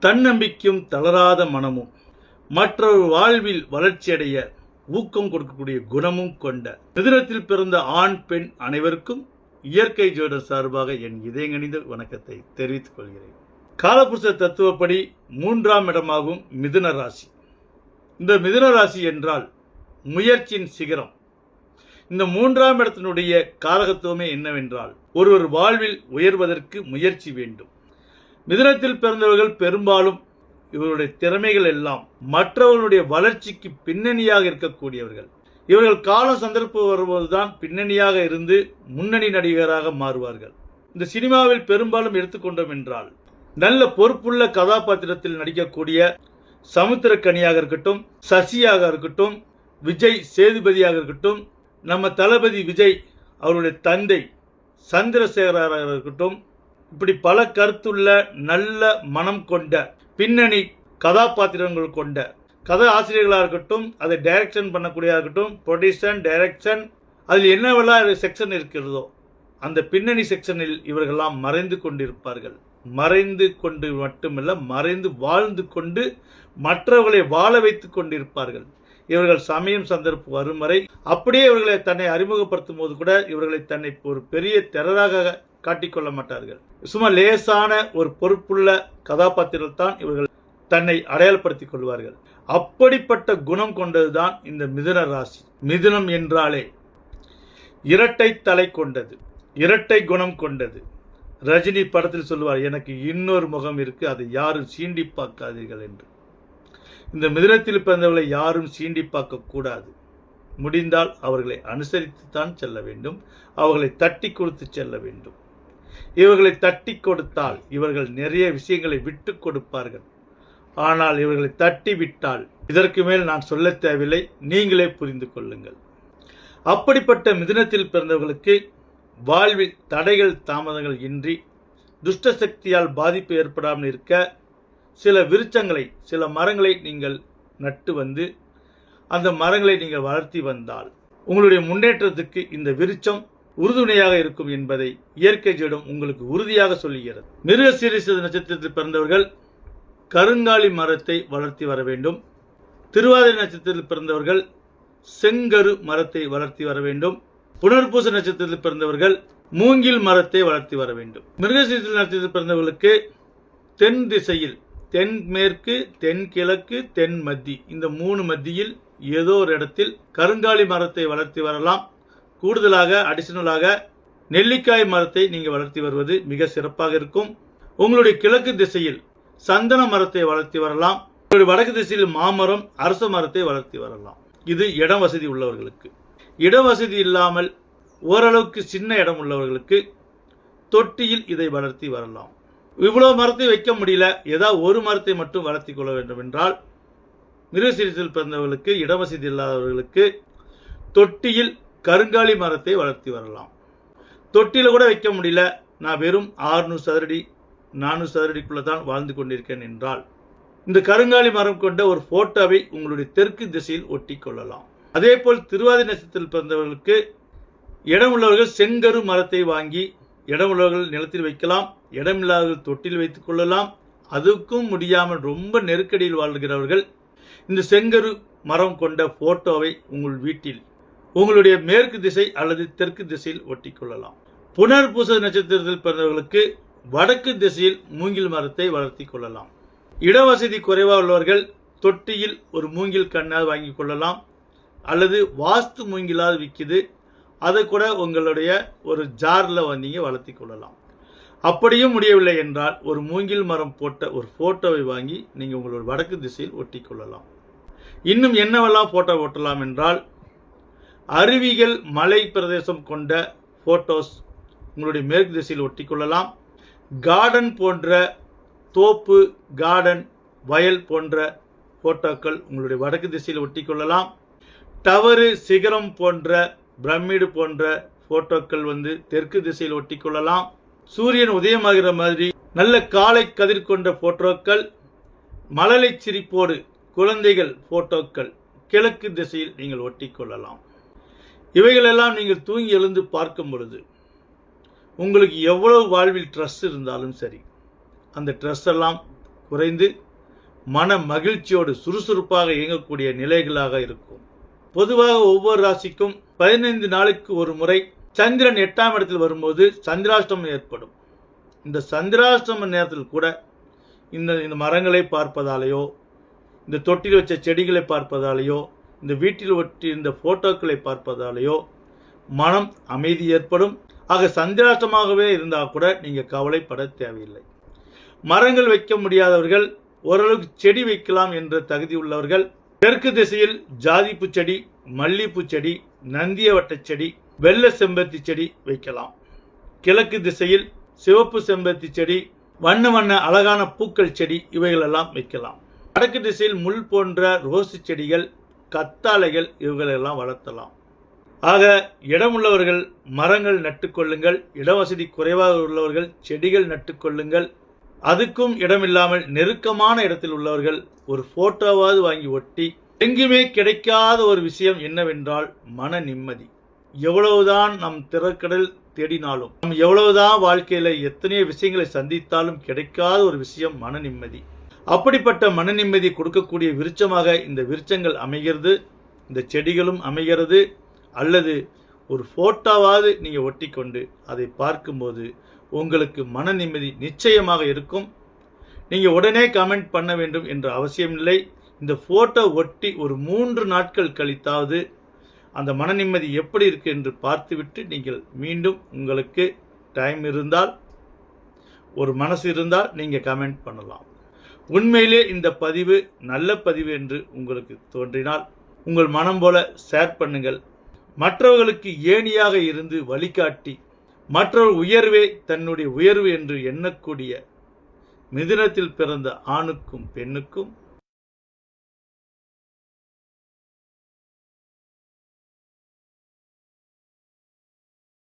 தன்னம்பிக்கையும் தளராத மனமும் மற்றொரு வாழ்வில் வளர்ச்சியடைய ஊக்கம் கொடுக்கக்கூடிய குணமும் கொண்ட மிதுனத்தில் பிறந்த ஆண் பெண் அனைவருக்கும் இயற்கை ஜோதிடர் சார்பாக என் இதயங்கனிந்த வணக்கத்தை தெரிவித்துக் கொள்கிறேன். காலபுருஷ தத்துவப்படி 3ஆம் இடமாகும் மிதுன ராசி. இந்த மிதுன ராசி என்றால் முயற்சியின் சிகரம். இந்த 3ஆம் இடத்தினுடைய காரகத்துவமே என்னவென்றால், ஒருவர் வாழ்வில் உயர்வதற்கு முயற்சி வேண்டும். மிதுனத்தில் பிறந்தவர்கள் பெரும்பாலும் இவருடைய திறமைகள் எல்லாம் மற்றவர்களுடைய வளர்ச்சிக்கு பின்னணியாக இருக்கக்கூடியவர்கள். இவர்கள் காலம் சந்தர்ப்பம் வரும்போதுதான் பின்னணியாக இருந்து முன்னணி நடிகராக மாறுவார்கள். இந்த சினிமாவில் பெரும்பாலும் எடுத்துக்கொண்டோம் என்றால், நல்ல பொறுப்புள்ள கதாபாத்திரத்தில் நடிக்கக்கூடிய சமுத்திரக்கனியாக இருக்கட்டும், சசியாக இருக்கட்டும், விஜய் சேதுபதியாக இருக்கட்டும், நம்ம தளபதி விஜய் அவருடைய தந்தை சந்திரசேகராக இருக்கட்டும், இப்படி பல கருத்துள்ள நல்ல மனம் கொண்ட பின்னணி கதாபாத்திரங்கள் கொண்ட கதை ஆசிரியர்களாக இருக்கட்டும், அதை டைரக்ஷன் பண்ணக்கூடியதாக இருக்கட்டும், ப்ரொடியூசன், டைரக்ஷன், அதில் என்னவெல்லாம் செக்ஷன் இருக்கிறதோ அந்த பின்னணி செக்ஷனில் இவர்களெல்லாம் மறைந்து கொண்டிருப்பார்கள். மறைந்து கொண்டு மட்டுமல்ல, மறைந்து வாழ்ந்து கொண்டு மற்றவர்களை வாழ வைத்துக் கொண்டிருப்பார்கள். இவர்கள் சமயம் சந்தர்ப்பம் வரும் வரை அப்படியே இவர்களை தன்னை அறிமுகப்படுத்தும் போது கூட இவர்களை தன்னை ஒரு பெரிய திறராக காட்டிக்கொள்ள மாட்டார்கள். சும்மா லேசான ஒரு பொறுப்புள்ள கதாபாத்திரத்தான் இவர்கள் தன்னை அடையாளப்படுத்திக் கொள்வார்கள். அப்படிப்பட்ட குணம் கொண்டதுதான் இந்த மிதுன ராசி. மிதுனம் என்றாலே இரட்டை தலை கொண்டது, இரட்டை குணம் கொண்டது. ரஜினி படத்தில் சொல்லுவார், எனக்கு இன்னொரு முகம் இருக்கு, அதை யாரும் சீண்டி பார்க்காதீர்கள் என்று. இந்த மிதுனத்தில் பிறந்தவர்களை யாரும் சீண்டி பார்க்க கூடாது. முடிந்தால் அவர்களை அனுசரித்துத்தான் செல்ல வேண்டும், அவர்களை தட்டி கொடுத்து செல்ல வேண்டும். இவர்களை தட்டி கொடுத்தால் இவர்கள் நிறைய விஷயங்களை விட்டு கொடுப்பார்கள். ஆனால் இவர்களை தட்டி விட்டால் இதற்கு மேல் நான் சொல்ல தேவையில்லை, நீங்களே புரிந்து கொள்ளுங்கள். அப்படிப்பட்ட மிதுனத்தில் பிறந்தவர்களுக்கு வாழ்வில் தடைகள் தாமதங்கள் இன்றி துஷ்ட சக்தியால் பாதிப்பு ஏற்படாமல் இருக்க சில விருட்சங்களை, சில மரங்களை நீங்கள் நட்டு வந்து அந்த மரங்களை நீங்கள் வளர்த்தி வந்தால் உங்களுடைய முன்னேற்றத்துக்கு இந்த விருட்சம் உறுதுணையாக இருக்கும் என்பதை இயற்கை ஜோதிடம் உங்களுக்கு உறுதியாக சொல்லுகிறது. மிருகசீரிஷ நட்சத்திரத்தில் பிறந்தவர்கள் கருங்காலி மரத்தை வளர்த்தி வர வேண்டும். திருவாதிரை நட்சத்திரத்தில் பிறந்தவர்கள் செங்கரு மரத்தை வளர்த்தி வர வேண்டும். புனர்பூச நட்சத்திரத்தில் பிறந்தவர்கள் மூங்கில் மரத்தை வளர்த்தி வர வேண்டும். மிருகசீரிஷ நட்சத்திரத்தில் பிறந்தவர்களுக்கு தென் திசையில், தென்மேற்கு, தென்கிழக்கு, தென் மத்தி, இந்த 3 மத்தியில் ஏதோ ஒரு இடத்தில் கருங்காலி மரத்தை வளர்த்தி வரலாம். கூடுதலாக அடிஷனலாக நெல்லிக்காய் மரத்தை நீங்கள் வளர்த்தி வருவது மிக சிறப்பாக இருக்கும். உங்களுடைய கிழக்கு திசையில் சந்தன மரத்தை வளர்த்தி வரலாம். உங்களுடைய வடக்கு திசையில் மாமரம், அரச மரத்தை வளர்த்தி வரலாம். இது இடம் வசதி உள்ளவர்களுக்கு. இடம் வசதி இல்லாமல் ஓரளவுக்கு சின்ன இடம் உள்ளவர்களுக்கு தொட்டியில் இதை வளர்த்தி வரலாம். இவ்வளவு மரத்தை வைக்க முடியல, ஏதாவது ஒரு மரத்தை மட்டும் வளர்த்தி கொள்ள வேண்டும் என்றால் மிருகசீரிஷத்தில் பிறந்தவர்களுக்கு, இடவசதி இல்லாதவர்களுக்கு தொட்டியில் கருங்காலி மரத்தை வளர்த்தி வரலாம். தொட்டியில் கூட வைக்க முடியல, நான் வெறும் 600 சதுரடி 400 சதுரடிக்குள்ளே தான் வாழ்ந்து கொண்டிருக்கேன் என்றால் இந்த கருங்காலி மரம் கொண்ட ஒரு போட்டோவை உங்களுடைய தெற்கு திசையில் ஒட்டி கொள்ளலாம். அதே போல் திருவாதிரை நட்சத்திரத்தில் பிறந்தவர்களுக்கு இடம் உள்ளவர்கள் செங்கரு மரத்தை வாங்கி இடம் உள்ளவர்கள் நிலத்தில் வைக்கலாம், இடமில்லாதவர்கள் தொட்டில் வைத்துக் கொள்ளலாம். அதுக்கும் முடியாமல் ரொம்ப நெருக்கடியில் வாழ்கிறவர்கள் இந்த செங்கரு மரம் கொண்ட போட்டோவை உங்கள் வீட்டில் உங்களுடைய மேற்கு திசை அல்லது தெற்கு திசையில் ஒட்டி கொள்ளலாம். புனர்பூச நட்சத்திரத்தில் பிறந்தவர்களுக்கு வடக்கு திசையில் மூங்கில் மரத்தை வளர்த்தி கொள்ளலாம். இடவசதி குறைவாக உள்ளவர்கள் தொட்டியில் ஒரு மூங்கில் கண்ணாக வாங்கி கொள்ளலாம், அல்லது வாஸ்து மூங்கிலாவது விற்கிது, அதை கூட உங்களுடைய ஒரு ஜாரில் வந்தீங்க வளர்த்தி கொள்ளலாம். அப்படியும் முடியவில்லை என்றால் ஒரு மூங்கில் மரம் போட்ட ஒரு போட்டோவை வாங்கி நீங்கள் உங்களோட வடக்கு திசையில் ஒட்டி கொள்ளலாம். இன்னும் என்னவெல்லாம் போட்டோ ஓட்டலாம் என்றால், அருவிகள், மலை பிரதேசம் கொண்ட போட்டோஸ் உங்களுடைய மேற்கு திசையில் ஒட்டி கொள்ளலாம். கார்டன் போன்ற தோப்பு, கார்டன், வயல் போன்ற போட்டோக்கள் உங்களுடைய வடக்கு திசையில் ஒட்டி கொள்ளலாம். டவரு, சிகரம் போன்ற, பிரமிடு போன்ற போட்டோக்கள் தெற்கு திசையில் ஒட்டி கொள்ளலாம். சூரியன் உதயமாகிற மாதிரி நல்ல காலை கதிர் கொண்ட போட்டோக்கள், மழலை சிரிப்போடு குழந்தைகள் போட்டோக்கள் கிழக்கு திசையில் நீங்கள் ஒட்டி கொள்ளலாம். இவைகளெல்லாம் நீங்கள் தூங்கி எழுந்து பார்க்கும் பொழுது உங்களுக்கு எவ்வளவு வாழ்வில் ட்ரெஸ் இருந்தாலும் சரி, அந்த ட்ரெஸ் எல்லாம் குறைந்து மன மகிழ்ச்சியோடு சுறுசுறுப்பாக இயங்கக்கூடிய நிலைகளாக இருக்கும். பொதுவாக ஒவ்வொரு ராசிக்கும் 15 நாளுக்கு ஒரு முறை சந்திரன் 8ஆம் இடத்தில் வரும்போது சந்திராஷ்டமம் ஏற்படும். இந்த சந்திராஷ்டம நேரத்தில் கூட இந்த மரங்களை பார்ப்பதாலேயோ, இந்த தொட்டில் வச்ச செடிகளை பார்ப்பதாலேயோ, இந்த வீட்டில் ஒட்டி இந்த போட்டோக்களை பார்ப்பதாலேயோ மனம் அமைதி ஏற்படும். ஆக சந்திராஷ்டமாகவே இருந்தால் கூட நீங்கள் கவலைப்பட தேவையில்லை. மரங்கள் வைக்க முடியாதவர்கள் ஓரளவுக்கு செடி வைக்கலாம் என்ற தகுதி உள்ளவர்கள் தெற்கு திசையில் ஜாதிப்பூ செடி, மல்லிப்பூ செடி, நந்தியவட்ட செடி, வெள்ளை செம்பருத்தி செடி வைக்கலாம். கிழக்கு திசையில் சிவப்பு செம்பருத்தி செடி, வண்ண வண்ண அழகான பூக்கள் செடி இவைகளெல்லாம் வைக்கலாம். வடக்கு திசையில் முள் போன்ற ரோசு செடிகள், கத்தாழைகள் இவைகளெல்லாம் வளர்த்தலாம். ஆக இடமுள்ளவர்கள் மரங்கள் நட்டுக்கொள்ளுங்கள். இடவசதி குறைவாக உள்ளவர்கள் செடிகள் நட்டுக்கொள்ளுங்கள். அதுக்கும் இடமில்லாமல் நெருக்கமான இடத்தில் உள்ளவர்கள் ஒரு போட்டோவாவது வாங்கி ஒட்டி. எங்குமே கிடைக்காத ஒரு விஷயம் என்னவென்றால் மன நிம்மதி. எவ்வளவுதான் நம் திறக்கடல் தேடினாலும், நம் எவ்வளவுதான் வாழ்க்கையில எத்தனையோ விஷயங்களை சந்தித்தாலும் கிடைக்காத ஒரு விஷயம் மன நிம்மதி. அப்படிப்பட்ட மன நிம்மதி கொடுக்கக்கூடிய விருட்சமாக இந்த விருட்சங்கள் அமைகிறது, இந்த செடிகளும் அமைகிறது. அல்லது ஒரு போட்டோவாவது நீங்கள் ஒட்டி கொண்டு அதை பார்க்கும்போது உங்களுக்கு மன நிம்மதி நிச்சயமாக இருக்கும். நீங்கள் உடனே கமெண்ட் பண்ண வேண்டும் என்ற அவசியமில்லை. இந்த ஃபோட்டோ ஒட்டி ஒரு 3 நாட்கள் கழித்தாவது அந்த மன நிம்மதி எப்படி இருக்கு என்று பார்த்துவிட்டு நீங்கள் மீண்டும் உங்களுக்கு டைம் இருந்தால், ஒரு மனசு இருந்தால் நீங்கள் கமெண்ட் பண்ணலாம். உண்மையிலே இந்த பதிவு நல்ல பதிவு என்று உங்களுக்கு தோன்றினால் உங்கள் மனம் போல ஷேர் பண்ணுங்கள். மற்றவர்களுக்கு ஏணியாக இருந்து வழிகாட்டி மற்றொரு உயர்வே தன்னுடைய உயர்வு என்று எண்ணக்கூடிய மிதுனத்தில் பிறந்த ஆணுக்கும் பெண்ணுக்கும்